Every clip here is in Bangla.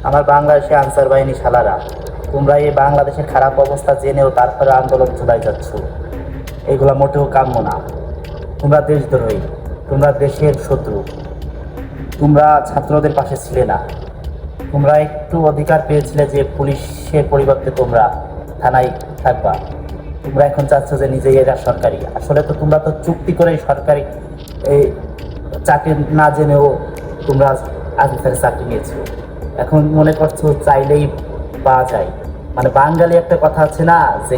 আমার বাংলাদেশে আনসার বাহিনী শালারা, তোমরা এই বাংলাদেশের খারাপ অবস্থা জেনেও তারপরে আন্দোলন চলাই যাচ্ছ, এইগুলা মোটেও কাম্য না। তোমরা দেশদ্রোহী, তোমরা দেশের শত্রু, তোমরা ছাত্রদের পাশে ছিলে না। তোমরা একটু অধিকার পেয়েছিলে যে পুলিশের পরিবর্তে তোমরা থানায় থাকবা, তোমরা এখন চাচ্ছ যে নিজেই এরা সরকারি। আসলে তো তোমরা তো চুক্তি করে সরকারি এই চাকরি না জেনেও তোমরা আগে থেকে চাকরি নিয়েছো। এখন মনে করছো চাইলেই পাওয়া যায়। মানে বাঙালি একটা কথা আছে না, যে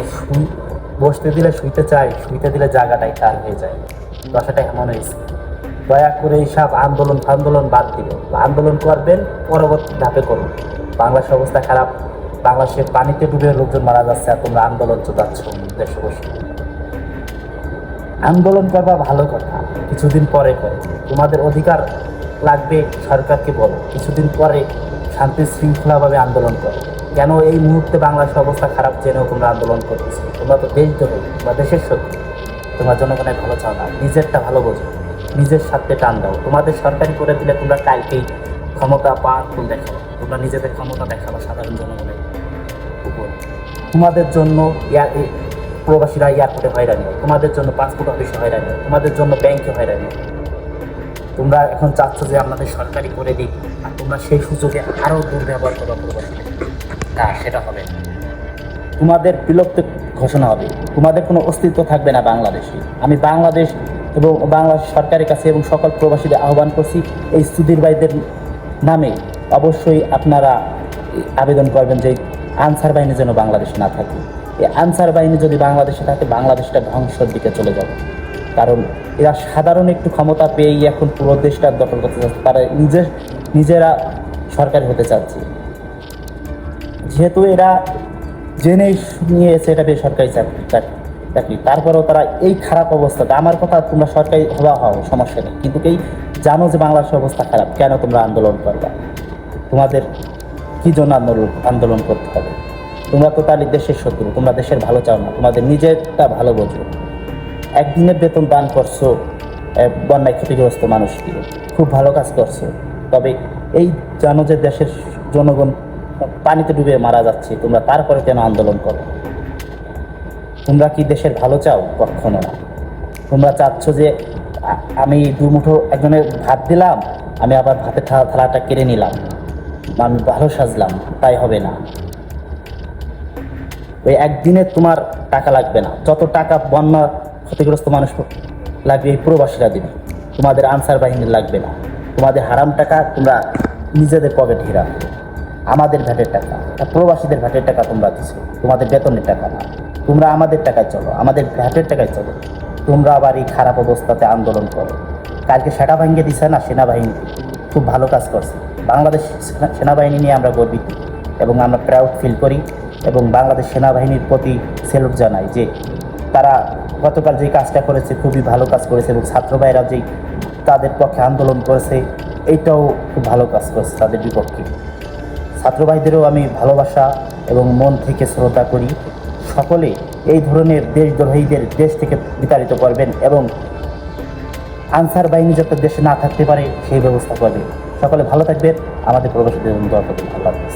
বসতে দিলে শুইতে চায়, শুইতে দিলে জায়গাটাই তার হয়ে যায়। দশাটা এমন হয়েছে। দয়া করে এইসব আন্দোলন বাদ দিবে। আন্দোলন করবেন পরবর্তী ধাপে করুন। বাংলাদেশের অবস্থা খারাপ, বাংলাদেশের পানিতে ডুবে লোকজন মারা যাচ্ছে, আর তোমরা আন্দোলন চোদাচ্ছ দেশে বসে। আন্দোলন করবা ভালো কথা, কিছুদিন পরে করে। তোমাদের অধিকার লাগবে সরকারকে বলো, কিছুদিন পরে শান্তি শৃঙ্খলাভাবে আন্দোলন করো। কেন এই মুহূর্তে বাংলাদেশের অবস্থা খারাপ জেনেও তোমরা আন্দোলন করতেছো? তোমরা তো দেশদ্রোহী বা দেশের শত্রু। তোমরা জনগণের ভালো চাও না, নিজেরটা ভালো বোঝো, নিজের স্বার্থে টান দাও। তোমাদের সরকারি করে দিলে তোমরা কালকেই ক্ষমতা পাওয়ারফুল দেখাও, তোমরা নিজেদের ক্ষমতা দেখাবো সাধারণ জনগণের উপর। তোমাদের জন্য প্রবাসীরা এয়ারপোর্টে হয়রানি, তোমাদের জন্য পাসপোর্ট অফিসে হয়রানি, তোমাদের জন্য ব্যাংকে হয়রানি। তোমরা এখন চাচ্ছ যে আমাদের সরকারি করে দিই, আর তোমরা সেই সুযোগে আরও দুর্ব্যবহার করো প্রবাসীদের। না, সেটা হবে না। তোমাদের বিলুপ্ত ঘোষণা হবে, তোমাদের কোনো অস্তিত্ব থাকবে না বাংলাদেশে। আমি বাংলাদেশ এবং বাংলাদেশ সরকারের কাছে এবং সকল প্রবাসীদের আহ্বান করছি, এই সুধীর ভাইদের নামে অবশ্যই আপনারা আবেদন করবেন যে আনসার বাহিনী যেন বাংলাদেশে না থাকে। এই আনসার বাহিনী যদি বাংলাদেশে থাকে, বাংলাদেশটা ধ্বংসের দিকে চলে যাবে। কারণ এরা সাধারণ একটু ক্ষমতা পেয়েই এখন পুরো দেশটা দখল করতে চাচ্ছে, তারা নিজেরা সরকার হতে চাচ্ছে। যেহেতু এরা জেনেই নিয়েছে এটা বেসরকারি চাকরি, তারপরেও তারা এই খারাপ অবস্থাতে, আমার কথা তোমরা সরকারি হও সমস্যা নেই, কিন্তু এই জানো যে বাংলাদেশের অবস্থা খারাপ, কেন তোমরা আন্দোলন করবা? তোমাদের কি জন্য আন্দোলন করতে হবে? তোমরা তো তাহলে দেশের শত্রু, তোমরা দেশের ভালো চাও না, তোমাদের নিজেরটা ভালো বোঝো। একদিনের বেতন দান করছো বন্যায় ক্ষতিগ্রস্ত মানুষকে, খুব ভালো কাজ করছো, তবে এই জানো যে দেশের জনগণ পানিতে ডুবে মারা যাচ্ছে, তোমরা তারপরে কেন আন্দোলন করো? তোমরা কি দেশের ভালো চাও? কখনো না। তোমরা চাচ্ছ যে আমি দুমুঠো একজনের ভাত দিলাম, আমি আবার ভাতের থালাটা কেড়ে নিলাম, আমি ভালো সাজলাম, তাই হবে না। ওই একদিনে তোমার টাকা লাগবে না, যত টাকা বন্যা ক্ষতিগ্রস্ত মানুষ লাগবে এই প্রবাসীরা দিবে, তোমাদের আনসার বাহিনীর লাগবে না। তোমাদের হারাম টাকা তোমরা নিজেদের পকেটে রাখবে। আমাদের ভ্যাটের টাকা, প্রবাসীদের ভ্যাটের টাকা তোমরা দিচ্ছ, তোমাদের বেতনের টাকা না। তোমরা আমাদের টাকায় চলো, আমাদের ভ্যাটের টাকায় চলো। তোমরা আবার এই খারাপ অবস্থাতে আন্দোলন করো। কালকে সেটা ভাঙ্গে দিছে না সেনাবাহিনী, খুব ভালো কাজ করছে। বাংলাদেশ সেনাবাহিনী নিয়ে আমরা গর্বিত এবং আমরা প্রাউড ফিল করি, এবং বাংলাদেশ সেনাবাহিনীর প্রতি স্যালুট জানাই যে তারা গতকাল যে কাজটা করেছে খুবই ভালো কাজ করেছে, এবং ছাত্র ভাইরা যেই তাদের পক্ষে আন্দোলন করেছে এইটাও খুব ভালো কাজ করেছে তাদের বিপক্ষে। ছাত্র ভাইদেরও আমি ভালোবাসা এবং মন থেকে শ্রদ্ধা করি। সকলে এই ধরনের দেশদ্রোহীদের দেশ থেকে বিতাড়িত করবেন এবং আনসার বাহিনী যাতে দেশে না থাকতে পারে সেই ব্যবস্থা করবেন। সকলে ভালো থাকবেন, আমাদের প্রবাসীদের জন্য দোয়া করবেন। আল্লাহ হাফেজ।